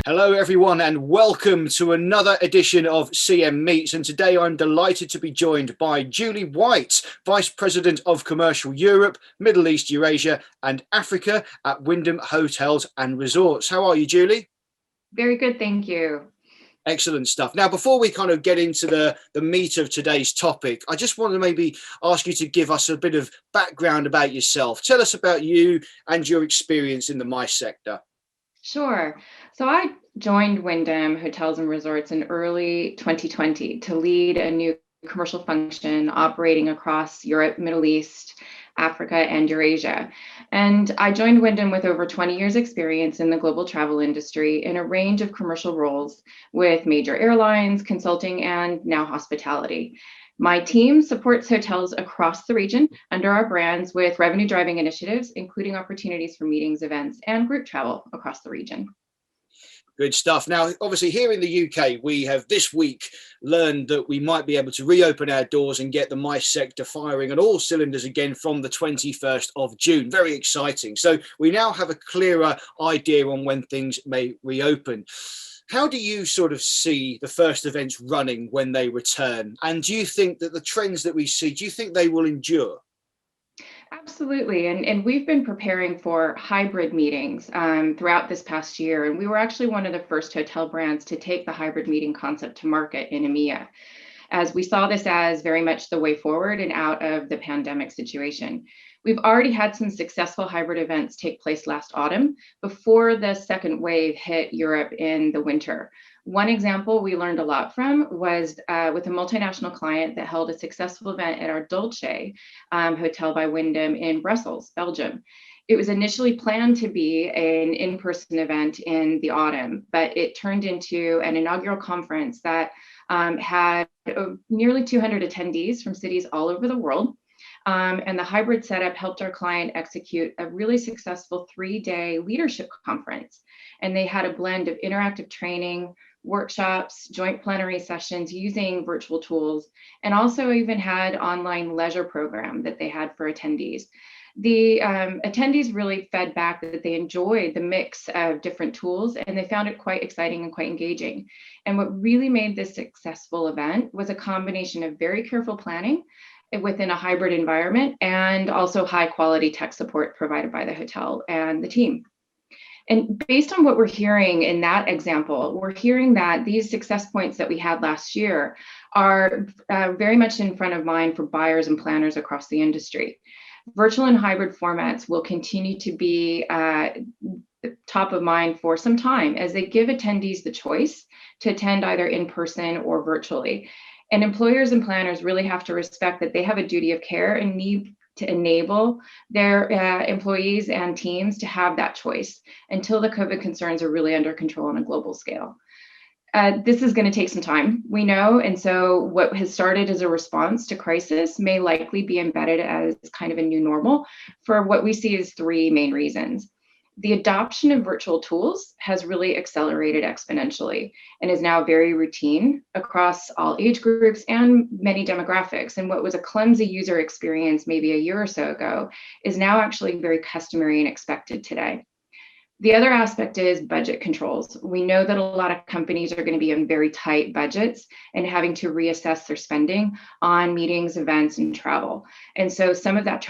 Hello, everyone, and welcome to another edition of CM Meets. And today I'm delighted to be joined by Julie White, Vice President of Commercial Europe, Middle East, Eurasia, and Africa at Wyndham Hotels and Resorts. How are you, Julie? Very good, thank you. Excellent stuff. Now, before we kind of get into the meat of today's topic, I just want to maybe ask you to give us a bit of background about yourself. Tell us about you and your experience in the MICE sector. Sure. So I joined Wyndham Hotels and Resorts in early 2020 to lead a new commercial function operating across Europe, Middle East, Africa, and Eurasia. And I joined Wyndham with over 20 years experience in the global travel industry in a range of commercial roles with major airlines, consulting, and now hospitality. My team supports hotels across the region under our brands with revenue driving initiatives, including opportunities for meetings, events, and group travel across the region. Good stuff. Now, obviously, here in the UK, we have this week learned that we might be able to reopen our doors and get the MICE sector firing on all cylinders again from the 21st of June. Very exciting. So we now have a clearer idea on when things may reopen. How do you sort of see the first events running when they return? And do you think that the trends that we see, do you think they will endure? Absolutely. And we've been preparing for hybrid meetings throughout this past year. And we were actually one of the first hotel brands to take the hybrid meeting concept to market in EMEA, as we saw this as very much the way forward and out of the pandemic situation. We've already had some successful hybrid events take place last autumn before the second wave hit Europe in the winter. One example we learned a lot from was with a multinational client that held a successful event at our Dolce Hotel by Wyndham in Brussels, Belgium. It was initially planned to be an in-person event in the autumn, but it turned into an inaugural conference that had nearly 200 attendees from cities all over the world. And the hybrid setup helped our client execute a really successful 3-day leadership conference. And they had a blend of interactive training, workshops, joint plenary sessions using virtual tools, and also even had online leisure program that they had for attendees. The attendees really fed back that they enjoyed the mix of different tools and they found it quite exciting and quite engaging. And what really made this successful event was a combination of very careful planning within a hybrid environment and also high quality tech support provided by the hotel and the team. And based on what we're hearing in that example, we're hearing that these success points that we had last year are very much in front of mind for buyers and planners across the industry. Virtual and hybrid formats will continue to be top of mind for some time as they give attendees the choice to attend either in person or virtually. And employers and planners really have to respect that they have a duty of care and need to enable their employees and teams to have that choice until the COVID concerns are really under control on a global scale. This is going to take some time, we know, and so what has started as a response to crisis may likely be embedded as kind of a new normal for what we see as 3 main reasons. The adoption of virtual tools has really accelerated exponentially and is now very routine across all age groups and many demographics. And what was a clumsy user experience maybe a year or so ago is now actually very customary and expected today. The other aspect is budget controls. We know that a lot of companies are going to be in very tight budgets and having to reassess their spending on meetings, events, and travel. And so some of that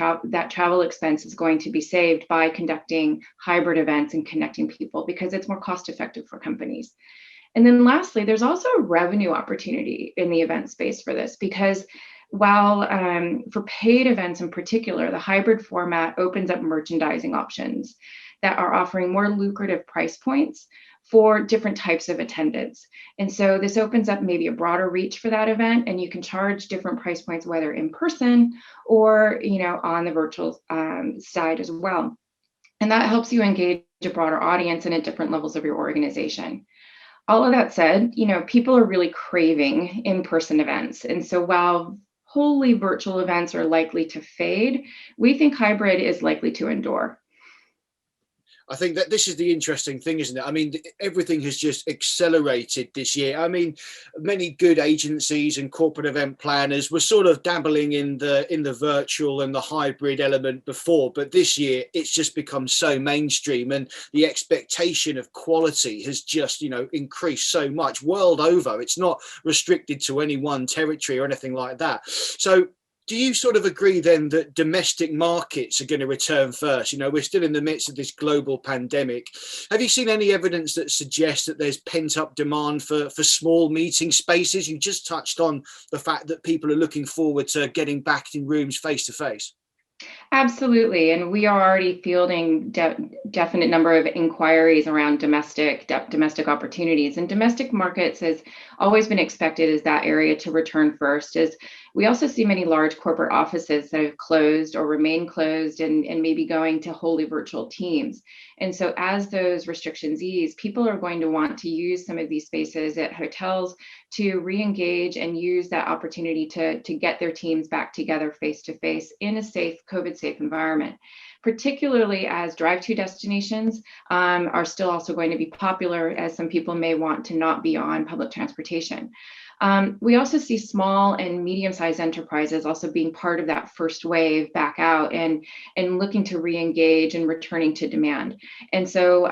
travel expense is going to be saved by conducting hybrid events and connecting people because it's more cost effective for companies. And then lastly, there's also a revenue opportunity in the event space for this because while for paid events in particular, the hybrid format opens up merchandising options that are offering more lucrative price points for different types of attendance. And so this opens up maybe a broader reach for that event, and you can charge different price points, whether in person or on the virtual side as well. And that helps you engage a broader audience and at different levels of your organization. All of that said, people are really craving in-person events. And so while wholly virtual events are likely to fade, we think hybrid is likely to endure. I think that this is the interesting thing, isn't it? I mean, everything has just accelerated this year. I mean, many good agencies and corporate event planners were sort of dabbling in the virtual and the hybrid element before, but this year it's just become so mainstream, and the expectation of quality has just, increased so much world over. It's not restricted to any one territory or anything like that. So do you sort of agree then that domestic markets are going to return first? We're still in the midst of this global pandemic. Have you seen any evidence that suggests that there's pent up demand for small meeting spaces? You just touched on the fact that people are looking forward to getting back in rooms face to face. Absolutely. And we are already fielding definite number of inquiries around domestic opportunities. And domestic markets has always been expected as that area to return first. As we also see many large corporate offices that have closed or remain closed and maybe going to wholly virtual teams. And so as those restrictions ease, people are going to want to use some of these spaces at hotels to re-engage and use that opportunity to get their teams back together face to face in a safe, COVID safe environment, particularly as drive-to destinations are still also going to be popular, as some people may want to not be on public transportation. We also see small and medium-sized enterprises also being part of that first wave back out and looking to re-engage and returning to demand. And so,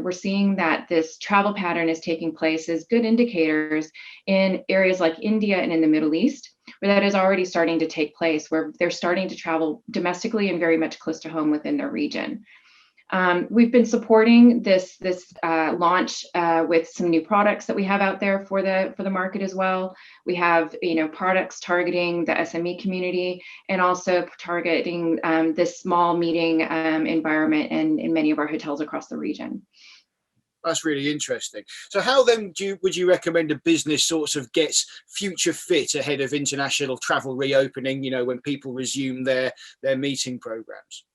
we're seeing that this travel pattern is taking place as good indicators in areas like India and in the Middle East, where that is already starting to take place, where they're starting to travel domestically and very much close to home within their region. We've been supporting this launch with some new products that we have out there for the market as well. We have products targeting the SME community and also targeting this small meeting environment in many of our hotels across the region. That's really interesting. So how then would you recommend a business sort of gets future fit ahead of international travel reopening, when people resume their meeting programs?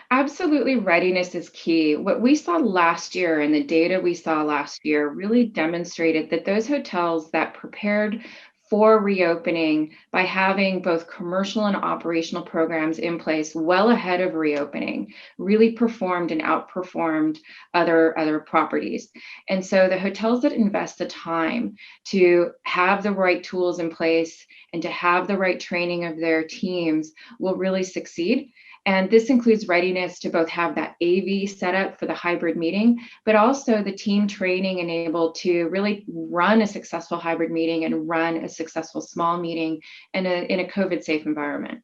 Absolutely, readiness is key. What we saw last year and the data we saw last year really demonstrated that those hotels that prepared for reopening by having both commercial and operational programs in place well ahead of reopening really performed and outperformed other properties. And so the hotels that invest the time to have the right tools in place and to have the right training of their teams will really succeed. And this includes readiness to both have that AV set up for the hybrid meeting, but also the team training and able to really run a successful hybrid meeting and run a successful small meeting in a COVID safe environment.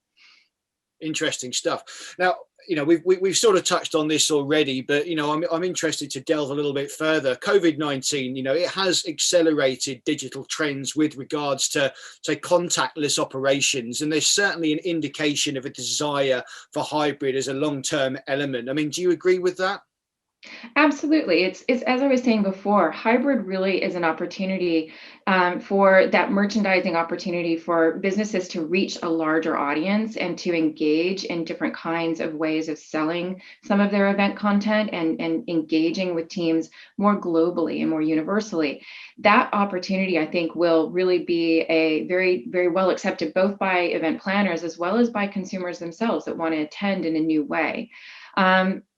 Interesting stuff. Now, we've sort of touched on this already, but I'm interested to delve a little bit further. COVID-19, it has accelerated digital trends with regards to, say, contactless operations, and there's certainly an indication of a desire for hybrid as a long-term element. I mean, do you agree with that? Absolutely. It's as I was saying before, hybrid really is an opportunity for that merchandising opportunity for businesses to reach a larger audience and to engage in different kinds of ways of selling some of their event content and engaging with teams more globally and more universally. That opportunity, I think, will really be a very, very well accepted both by event planners as well as by consumers themselves that want to attend in a new way.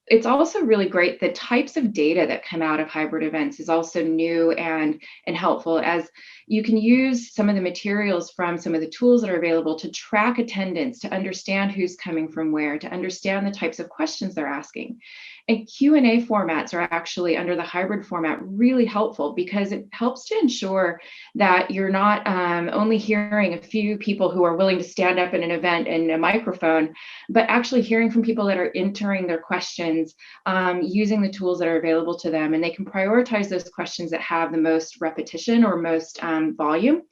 It's also really great. The types of data that come out of hybrid events is also new and helpful, as you can use some of the materials from some of the tools that are available to track attendance, to understand who's coming from where, to understand the types of questions they're asking. And Q&A formats are actually, under the hybrid format, really helpful because it helps to ensure that you're not only hearing a few people who are willing to stand up in an event and a microphone, but actually hearing from people that are entering their questions using the tools that are available to them. And they can prioritize those questions that have the most repetition or most volume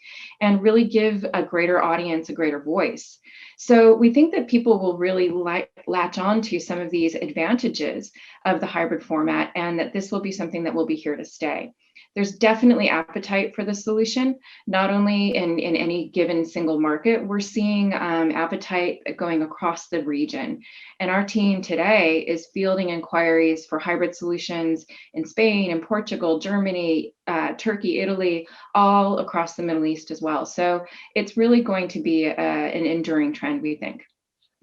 and really give a greater audience a greater voice. So we think that people will really latch on to some of these advantages of the hybrid format, and that this will be something that will be here to stay. There's definitely appetite for the solution, not only in any given single market. We're seeing appetite going across the region. And our team today is fielding inquiries for hybrid solutions in Spain and Portugal, Germany, Turkey, Italy, all across the Middle East as well. So it's really going to be an enduring trend, we think.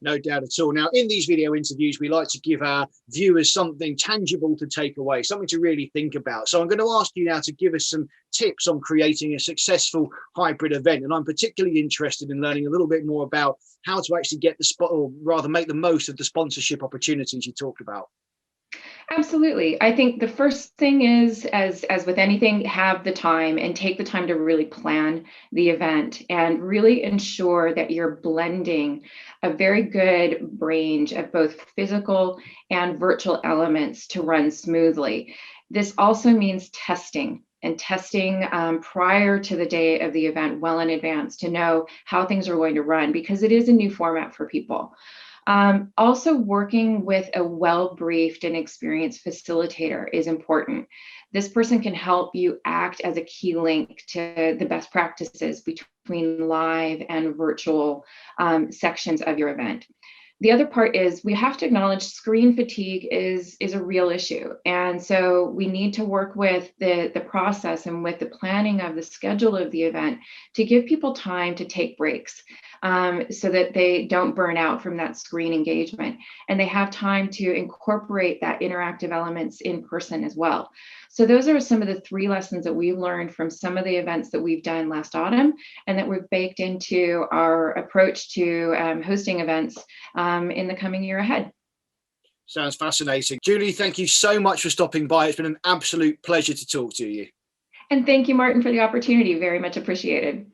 No doubt at all. Now, in these video interviews, we like to give our viewers something tangible to take away, something to really think about. So I'm going to ask you now to give us some tips on creating a successful hybrid event. And I'm particularly interested in learning a little bit more about how to actually get the spot, or rather make the most of the sponsorship opportunities you talked about. Absolutely. I think the first thing is, as with anything, have the time and take the time to really plan the event and really ensure that you're blending a very good range of both physical and virtual elements to run smoothly. This also means testing and testing prior to the day of the event well in advance to know how things are going to run, because it is a new format for people. Also, working with a well-briefed and experienced facilitator is important. This person can help you act as a key link to the best practices between live and virtual sections of your event. The other part is we have to acknowledge screen fatigue is a real issue. And so we need to work with the process and with the planning of the schedule of the event to give people time to take breaks so that they don't burn out from that screen engagement. And they have time to incorporate that interactive elements in person as well. So those are some of the 3 lessons that we've learned from some of the events that we've done last autumn and that we've baked into our approach to hosting events in the coming year ahead. Sounds fascinating. Julie, thank you so much for stopping by. It's been an absolute pleasure to talk to you. And thank you, Martin, for the opportunity. Very much appreciated.